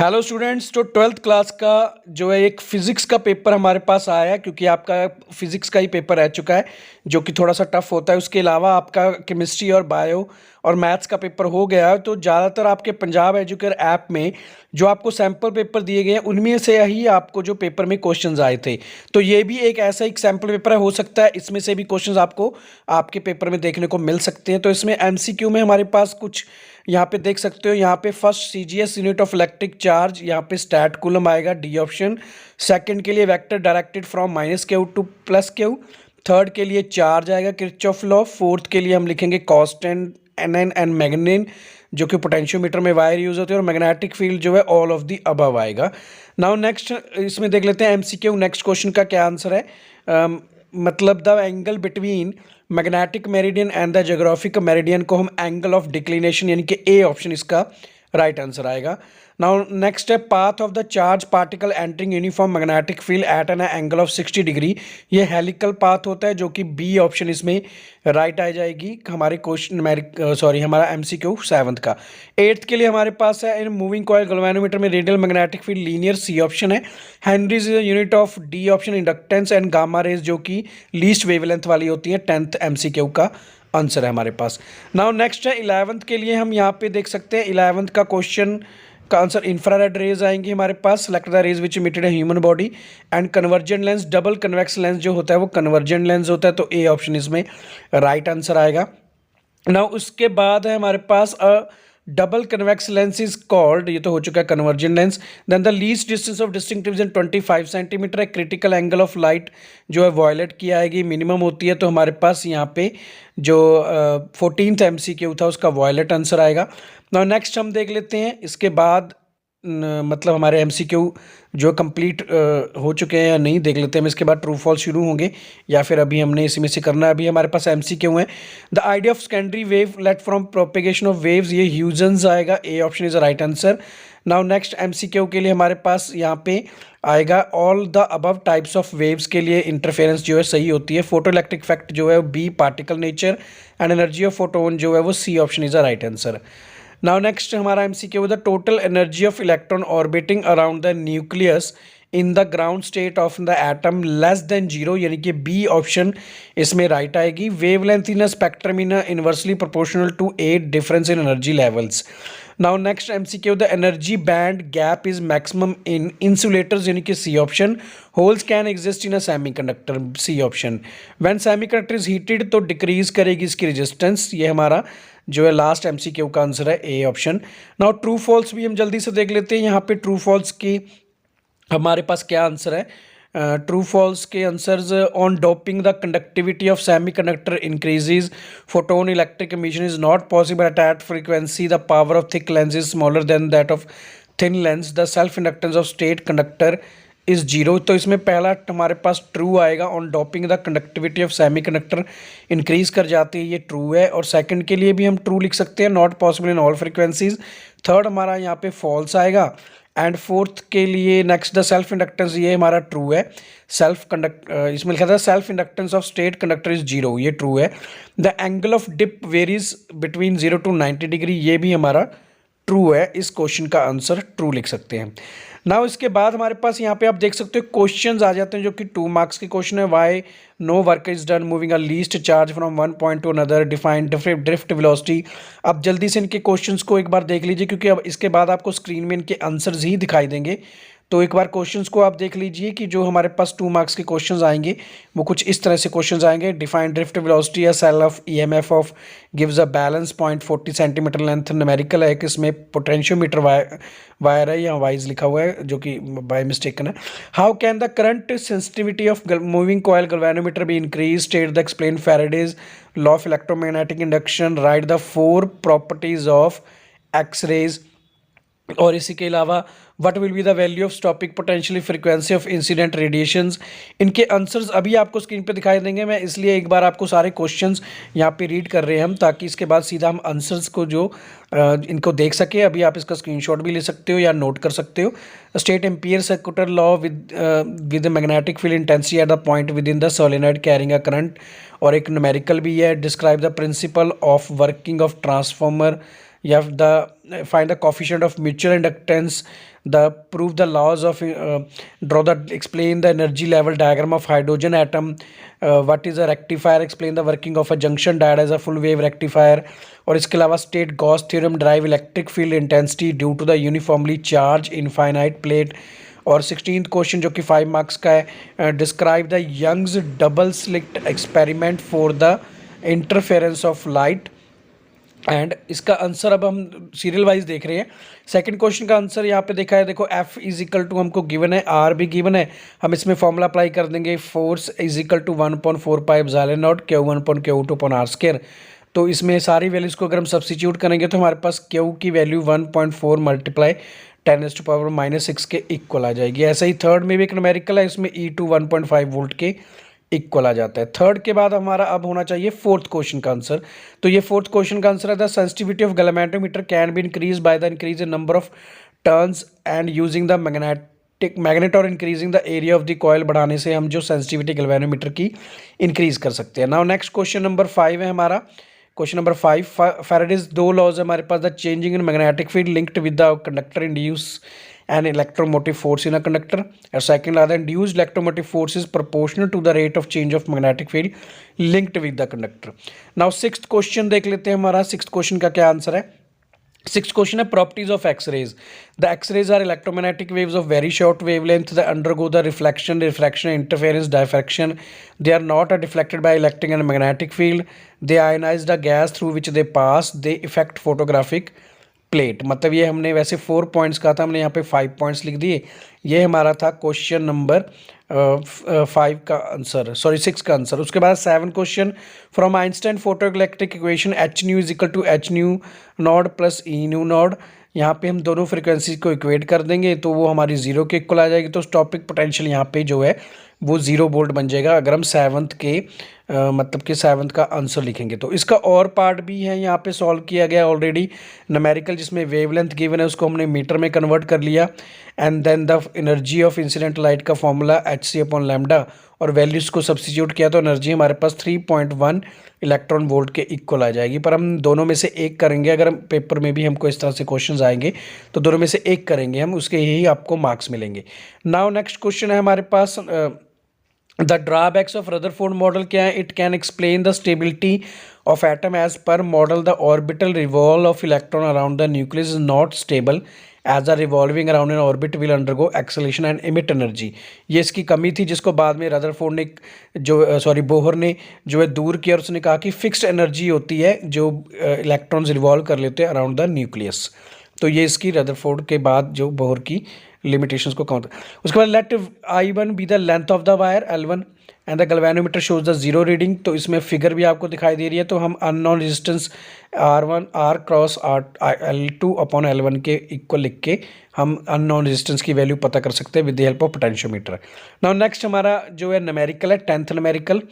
Hello students. तो twelfth class का जो है एक फिज़िक्स का पेपर हमारे पास आया है, क्योंकि आपका फिज़िक्स का ही पेपर रह चुका है जो कि थोड़ा सा टफ होता है। उसके अलावा आपका केमिस्ट्री और बायो और मैथ्स का पेपर हो गया है। तो ज़्यादातर आपके पंजाब एजुकेटर ऐप में जो आपको सैम्पल पेपर दिए गए हैं उनमें से ही आपको जो पेपर में क्वेश्चंस आए थे, तो ये भी एक ऐसा एक सैम्पल पेपर है। हो सकता है इसमें से भी क्वेश्चंस आपको आपके पेपर में देखने को मिल सकते हैं। तो इसमें एमसीक्यू में हमारे पास कुछ यहाँ पे देख सकते हो। यहाँ पे first CGS unit of electric charge, यहाँ पे स्टैट कूलम आएगा, डी ऑप्शन। सेकंड के लिए vector directed from minus Q two plus Q. Third के लिए चार्ज आएगा, किरचॉफ लॉ। फोर्थ के लिए हम लिखेंगे कांस्टेंट एन एंड मैग्नेटिक, जो कि पोटेंशियोमीटर में वायर यूज होती है। और मैग्नेटिक फील्ड जो है ऑल ऑफ द अबव आएगा। नाउ नेक्स्ट इसमें देख लेते हैं एमसीक्यू। नेक्स्ट क्वेश्चन का क्या आंसर है। मतलब the angle between magnetic meridian and the geographic meridian को हम एंगल ऑफ डिक्लिनेशन, यानी कि ए ऑप्शन इसका राइट आंसर आएगा। नाउ नेक्स्ट है path of the charge particle entering uniform magnetic field at an angle of 60 degree. ये helical path होता है, जो कि बी ऑप्शन इसमें राइट आ जाएगी हमारे क्वेश्चन हमारा एमसीक्यू 7th का। 8th के लिए हमारे पास है इन मूविंग कॉइल गैल्वेनोमीटर में radial magnetic field linear, C option है। Henries is unit of, D option. Inductance and gamma rays, जो कि लीस्ट वेवलेंथ वाली होती है, 10th एमसीक्यू का आंसर है हमारे पास। नाउ नेक्स्ट है 11th के लिए। हम यहाँ पे देख सकते हैं 11th का क्वेश्चन का आंसर इंफ्रारेड रेज आएंगी हमारे पास। Select the rays which emitted human body and convergent lens. Double convex lens जो होता है वो कन्वर्जेंट लेंस होता है, तो ए ऑप्शन इसमें राइट आंसर आएगा। नाउ उसके बाद है हमारे पास double convex lens is called, ये तो हो चुका है convergent lens. Then the least distance of distinctive in 25 centimetre है। क्रिटिकल एंगल ऑफ लाइट जो है वॉयलेट की आएगी, मिनिमम होती है, तो हमारे पास यहाँ पे जो 14th एमसीक्यू था उसका वॉयलेट आंसर आएगा। नाउ नेक्स्ट हम देख लेते हैं इसके बाद मतलब हमारे एमसीक्यू जो कंप्लीट हो चुके हैं या नहीं, देख लेते हैं हम। इसके बाद ट्रू फॉल्स शुरू होंगे या फिर अभी हमने इसी में से करना है। अभी हमारे पास एमसीक्यू है the idea of secondary wave let from propagation of waves, ये ह्यूजेंस आएगा, A option is the right answer. Now next MCQ के लिए हमारे पास यहाँ पे आएगा all the above types of waves के लिए इंटरफेरेंस जो है सही होती है। फोटो इलेक्ट्रिक इफेक्ट जो है B, particle nature and energy of photon जो है वो C option is the right answer. Now next हमारा MCQ the total energy of electron orbiting around the nucleus in the ground state of the atom less than zero, यानी कि B option इसमें right आएगी। Wavelength in a spectrum in inversely proportional to a difference in energy levels. Now next MCQ the energy band gap is maximum in insulators, यानी कि C option. Holes can exist in a semiconductor, C option. When semiconductor is heated तो decrease करेगी इसकी resistance, ये हमारा जो है last MCQ का आंसर है, A option. Now true false भी हम जल्दी से देख लेते हैं। यहाँ पे ट्रू फॉल्स की हमारे पास क्या आंसर है। ट्रू फॉल्स के answers on doping the conductivity of semiconductor increases, photon electric emission is not possible at that frequency, the power of thick lens is smaller than that of thin lens, the self inductance of state conductor is zero. तो इसमें पहला हमारे पास true आएगा, on doping the conductivity of semiconductor increase कर जाती है, ये true है। और सेकंड के लिए भी हम ट्रू लिख सकते हैं, not possible in all frequencies. Third हमारा यहाँ पे फॉल्स आएगा। एंड फोर्थ के लिए नेक्स्ट द सेल्फ इंडक्टेंस, ये हमारा ट्रू है। इसमें लिखा था self inductance of state conductor is zero, ये ट्रू है। The angle of dip varies between 0 to 90 degree, ये भी हमारा ट्रू है। इस क्वेश्चन का आंसर ट्रू लिख सकते हैं। नाउ इसके बाद हमारे पास यहाँ पे आप देख सकते हो क्वेश्चंस आ जाते हैं जो कि 2 मार्क्स के क्वेश्चन है। Why no work is done moving a least charge from one point to another, define drift velocity. अब जल्दी से इनके क्वेश्चंस को एक बार देख लीजिए, क्योंकि अब इसके बाद आपको स्क्रीन में इनके आंसर्स ही दिखाई देंगे। तो एक बार क्वेश्चंस को आप देख लीजिए कि जो हमारे पास 2 मार्क्स के क्वेश्चंस आएंगे वो कुछ इस तरह से क्वेश्चंस आएंगे। डिफाइन ड्रिफ्ट वेलोसिटी, या cell of EMF of gives a balance point 40 centimetre length. Numerical है कि इसमें पोटेंशियोमीटर वायर है या वाइज लिखा हुआ है, जो कि बाय मिस्टेक है। How can the current sensitivity of moving coil galvanometer be increase, state the explain Faraday's law of electromagnetic induction, write the 4 properties of X rays. और इसी के अलावा what will be the value of stopping potentially frequency of incident radiations. इनके answers अभी आपको screen पे दिखाई देंगे। मैं इसलिए एक बार आपको सारे क्वेश्चंस यहाँ पे रीड कर रहे हैं हम, ताकि इसके बाद सीधा हम आंसर्स को जो इनको देख सके। अभी आप इसका स्क्रीनशॉट भी ले सकते हो या नोट कर सकते हो। State ampere circular law with magnetic field intensity at the point with in the solenoid carrying a current. और एक न्यूमेरिकल भी है, describe the principle of working of transformer You have the find the coefficient of mutual inductance, the prove the laws of draw the explain the energy level diagram of hydrogen atom, what is a rectifier, explain the working of a junction diode as a full wave rectifier, और इसके अलावा state Gauss theorem drive electric field intensity due to the uniformly charge infinite plate. और 16th question जो कि 5 marks का है, describe the Young's double slit experiment for the interference of light. And इसका answer अब हम सीरियल वाइज देख रहे हैं। सेकंड क्वेश्चन का आंसर यहाँ पे देखा है, देखो F इज इक्वल टू हमको गिवन है, R भी गिवन है, हम इसमें फॉर्मूला अप्लाई कर देंगे, force is equal to 1/4 pi epsilon naught Q1/Q2/R²। तो इसमें सारी वैल्यूज़ को अगर हम सब्स्टिट्यूट करेंगे तो हमारे पास Q की वैल्यू 1.4 मल्टीप्लाई 10⁻⁻⁻6 के इक्वल आ जाएगी। ऐसे ही थर्ड में भी एक न्यूमेरिकल है, इसमें E2 1.5 वोल्ट के इक्वल आ जाता है। थर्ड के बाद हमारा अब होना चाहिए फोर्थ क्वेश्चन का आंसर। तो ये फोर्थ क्वेश्चन का आंसर है, the sensitivity of galvanometer can be increase by the increase in number of turns and using the magnet और increasing the area of the coil. बढ़ाने से हम जो सेंसिटिविटी गैल्वेनोमीटर की इंक्रीज कर सकते हैं। नाउ नेक्स्ट क्वेश्चन नंबर 5 है हमारा। क्वेश्चन नंबर 5, फैराडेज 2 लॉज है हमारे पास, the changing in magnetic field linked with the conductor induce an electromotive force in a conductor, and second are the induced electromotive force is proportional to the rate of change of magnetic field linked with the conductor. Now sixth question देख लेते हैं हमारा। Sixth question का क्या answer है? Sixth question है properties of X rays. The X rays are electromagnetic waves of very short wavelength, the undergo the reflection, refraction, interference, diffraction, they are not deflected by electric and magnetic field, they ionise the gas through which they pass, they effect photographic plate. मतलब ये हमने वैसे 4 points कहा था, हमने यहाँ पे 5 points लिख दिए। ये हमारा था क्वेश्चन नंबर 5 का आंसर, सॉरी 6 का आंसर। उसके बाद 7 question, from Einstein photoelectric equation H nu is equal to H nu naught plus E nu naught. यहाँ पे हम दोनों फ्रिक्वेंसी को इक्वेट कर देंगे तो वो हमारी 0 के इक्वल आ जाएगी। तो टॉपिक पोटेंशियल यहाँ पे जो है वो 0 वोल्ट बन जाएगा अगर हम 7th के मतलब कि 7th का आंसर लिखेंगे। तो इसका और पार्ट भी है यहाँ पे सॉल्व किया गया ऑलरेडी, न्यूमेरिकल जिसमें वेवलेंथ गिवन है उसको हमने मीटर में कन्वर्ट कर लिया, and then the energy of incident light का फॉर्मूला hc/λ और वैल्यूज़ को सब्स्टिट्यूट किया तो एनर्जी हमारे पास 3.1 इलेक्ट्रॉन वोल्ट के इक्वल आ जाएगी। पर हम दोनों में से एक करेंगे, अगर हम पेपर में भी हमको इस तरह से क्वेश्चंस आएंगे तो दोनों में से एक करेंगे हम, उसके ही आपको मार्क्स मिलेंगे। नाउ नेक्स्ट क्वेश्चन है हमारे पास, the drawbacks of Rutherford model क्या है? It can explain the stability of atom as per model, the orbital revolve of electron around the nucleus is not stable as a revolving around an orbit will undergo acceleration and emit energy. ये इसकी कमी थी जिसको बाद में Rutherford ने Bohr ने जो है दूर किया, और उसने कहा कि फिक्स्ड एनर्जी होती है जो इलेक्ट्रॉन्स रिवॉल्व कर लेते हैं अराउंड द न्यूक्लियस। तो ये इसकी रदरफोर्ड के बाद जो बोहर की लिमिटेशंस को काउंट। उसके बाद let I1 be the length of the wire L1 and the galvanometer shows the 0 reading. तो इसमें फिगर भी आपको दिखाई दे रही है। तो हम unknown resistance R1 R cross L2/L1 के इक्वल लिख के हम अननोन रेजिस्टेंस की वैल्यू पता कर सकते हैं with the help of potentiometer. Now next हमारा जो है न्यूमेरिकल है, 10th न्यूमेरिकल,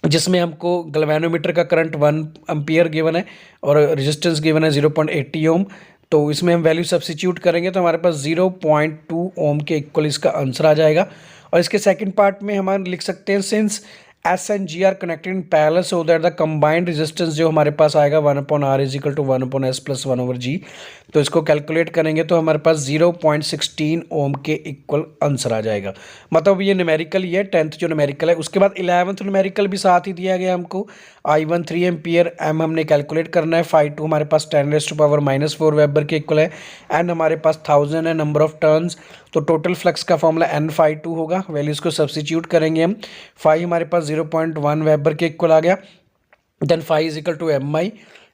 जिसमें हमको गैल्वेनोमीटर का करंट 1 एम्पियर गिवन है और रेजिस्टेंस गिवन है 0.80 ओम। तो इसमें हम वैल्यू सब्स्टिट्यूट करेंगे तो हमारे पास 0.2 ओम के इक्वल इसका आंसर आ जाएगा। और इसके सेकंड पार्ट में हम लिख सकते हैं, since S and G are connected in parallel so that the combined resistance जो हमारे पास आएगा 1/R is equal to 1/S plus 1/G। तो इसको कैलकुलेट करेंगे तो हमारे पास 0.16 ओम के इक्वल आंसर आ जाएगा। मतलब ये न्यूमेरिकल, ये 10th जो न्यूमेरिकल है। उसके बाद 11th न्यूमेरिकल भी साथ ही दिया गया हमको, I1 3 एम्पियर, M हमने कैलकुलेट करना है, Φ2 हमारे पास 10⁻⁻⁴ वेबर के इक्वल है, N हमारे पास 1000 है नंबर ऑफ टर्न्स। तो टोटल फ्लक्स का फॉर्मूला N∅2 होगा, वैल्यूज़ को सब्स्टिट्यूट करेंगे हम। फाई हमारे पास 0.1 वेबर के इक्वल आ गया, then phi is equal to MI,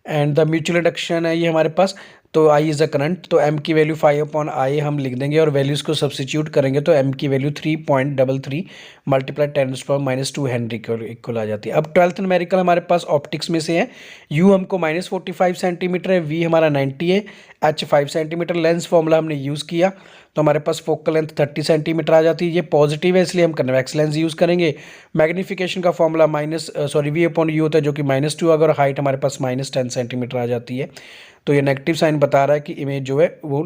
and the mutual induction है ये हमारे पास, तो I इज़ अ करंट, तो M की वैल्यू 5/I हम लिख देंगे और वैल्यूज़ को सब्स्टिट्यूट करेंगे तो M की वैल्यू 3.33 मल्टीप्लाई 10⁻⁻² हेनरी के इक्वल आ जाती है। अब 12th न्यूमेरिकल हमारे पास ऑप्टिक्स में से है। U हमको -45 सेंटीमीटर है, V हमारा 90 है, H 5 सेंटीमीटर। लेंस फॉर्मूला हमने यूज़ किया तो हमारे पास फोकल लेंथ 30 सेंटीमीटर आ जाती है। ये पॉजिटिव है इसलिए हम कन्वेक्स लेंस यूज़ करेंगे। मैग्नीफिकेशन का फॉर्मूला V/U होता है जो कि -2 अगर हाइट हमारे पास -10 सेंटीमीटर आ जाती है। तो ये नेगेटिव साइन बता रहा है कि इमेज जो है वो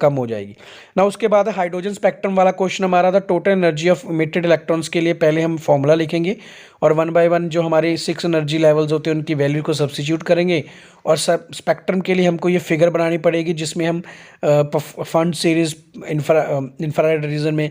कम हो जाएगी ना। उसके बाद हाइड्रोजन स्पेक्ट्रम वाला क्वेश्चन हमारा था, total energy of emitted electrons के लिए पहले हम फॉर्मूला लिखेंगे और 1 बाय 1 जो हमारे 6 एनर्जी लेवल्स होते हैं उनकी वैल्यू को सब्स्टिट्यूट करेंगे और सब स्पेक्ट्रम के लिए हमको ये फिगर बनानी पड़ेगी जिसमें हम फंड सीरीज़ इंफ्रारेड रीजन में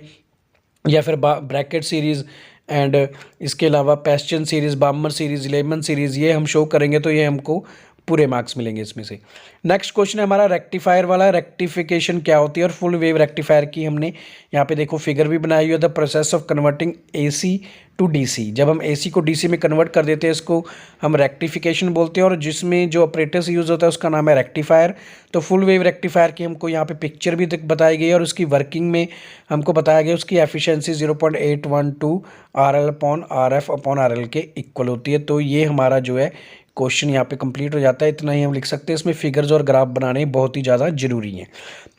या फिर ब्रैकेट सीरीज़ एंड इसके अलावा पैस्चन सीरीज़, बामर सीरीज़, लेमन सीरीज़ ये हम शो करेंगे तो ये हमको पूरे मार्क्स मिलेंगे इसमें से। नेक्स्ट क्वेश्चन है हमारा रेक्टिफायर वाला। रेक्टिफिकेशन क्या होती है और फुल वेव रेक्टिफायर की हमने यहाँ पे देखो फिगर भी बनाई हुई है। The process of converting AC to DC, जब हम एसी को डीसी में कन्वर्ट कर देते हैं इसको हम रेक्टिफिकेशन बोलते हैं और जिसमें जो ऑपरेटर्स यूज़ होता है उसका नाम है रेक्टिफायर। तो फुल वेव रेक्टिफायर की हमको यहाँ पे पिक्चर भी बताई गई है और उसकी वर्किंग में हमको बताया गया उसकी efficiency 0.812 RL upon RF upon RL के इक्वल होती है। तो ये हमारा जो है क्वेश्चन यहाँ पे कंप्लीट हो जाता है। इतना ही हम लिख सकते हैं, इसमें फिगर्स और ग्राफ बनाने बहुत ही ज़्यादा जरूरी हैं।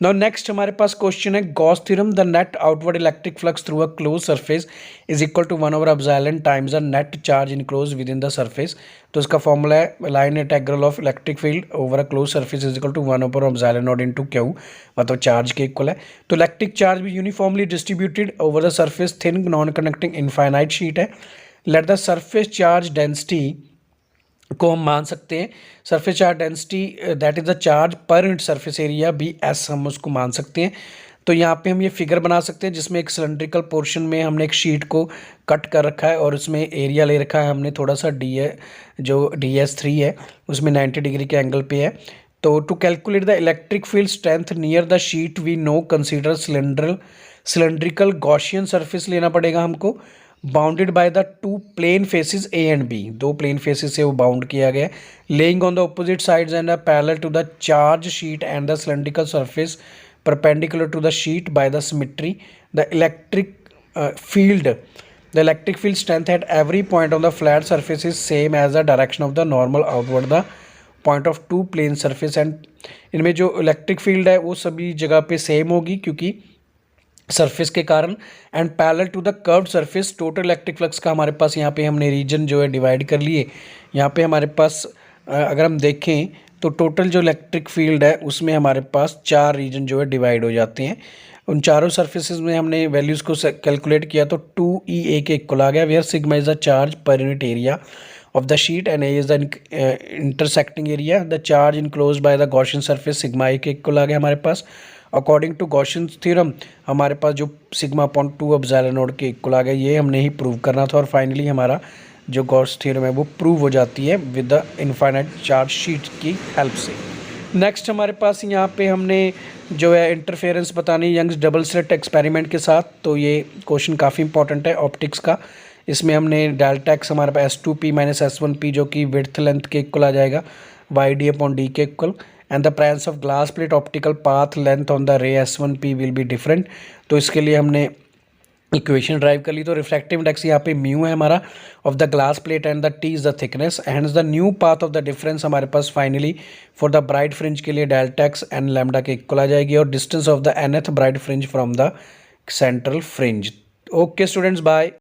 नाउ नेक्स्ट हमारे पास क्वेश्चन है Gauss theorem. The net outward electric flux through a close surface is equal to 1/ε times the net charge enclose within the surface. तो इसका फॉर्मूला है line integral of electric field over a close surface is equal to 1/ε0 into Q, मतलब charge के equal है। तो electric charge भी uniformly distributed over the surface, thin non conducting infinite sheet है। Let the surface charge density को हम मान सकते हैं, surface charge density that is the charge per unit surface area BS हम उसको मान सकते हैं। तो यहाँ पे हम ये फिगर बना सकते हैं जिसमें एक सिलेंड्रिकल पोर्शन में हमने एक शीट को कट कर रखा है और उसमें एरिया ले रखा है हमने थोड़ा सा जो DS3 है उसमें 90 डिग्री के एंगल पे है। तो to calculate the electric field strength near the sheet we know consider cylindrical Gaussian surface लेना पड़ेगा हमको, bounded by the two plane faces A and B, दो प्लेन फेसेस से वो बाउंड किया गया है। Lying on the opposite sides and parallel to the charge sheet and the cylindrical surface perpendicular to the sheet by the symmetry, the electric field strength at every point on the flat surface is same as the direction of the normal outward the point of two plane surface। and इनमें जो electric field है वो सभी जगह पे same होगी क्योंकि surface के कारण, and parallel to the curved surface. Total electric flux का हमारे पास यहाँ पे हमने रीजन जो है डिवाइड कर लिए। यहाँ पे हमारे पास अगर हम देखें तो टोटल जो इलेक्ट्रिक फील्ड है उसमें हमारे पास 4 रीजन जो है डिवाइड हो जाते हैं। उन चारों सरफेसेस में हमने वैल्यूज़ को कैलकुलेट किया तो 2EA के इक्वल आ गया, where sigma is the charge per unit area of the sheet and A is the intersecting area, the charge enclosed by the Gaussian surface sigma A के equal आ गया हमारे पास। अकॉर्डिंग टू गॉसियन थ्योरम हमारे पास जो sigma upon 2/ε0 के equal आ गया, ये हमने ही प्रूव करना था और फाइनली हमारा जो गॉस थ्योरम है वो प्रूव हो जाती है with the infinite charge sheet की हेल्प से। नेक्स्ट हमारे पास यहाँ पे हमने जो है इंटरफेरेंस बतानी यंग्स डबल स्लिट एक्सपेरिमेंट के साथ। तो ये क्वेश्चन काफ़ी इंपॉर्टेंट है ऑप्टिक्स का। इसमें हमने डेल्टा एक्स हमारे पास S2P माइनस S1P जो कि विड्थ लेंथ के इक्वल आ जाएगा YD अपॉन D के equal, and the presence of glass plate optical path length on the रे S1P विल बी डिफरेंट। तो इसके लिए हमने इक्वेशन ड्राइव कर ली। तो रिफ्रैक्टिव इंडेक्स यहाँ पे म्यू है हमारा of the glass plate and the T is the thickness, and the new path of the difference हमारे पास finally for the bright fringe के लिए डेल्टा एक्स एंड लैम्डा के इक्वल आ जाएगी, और distance of the nth bright fringe from the central fringe. Okay students, bye.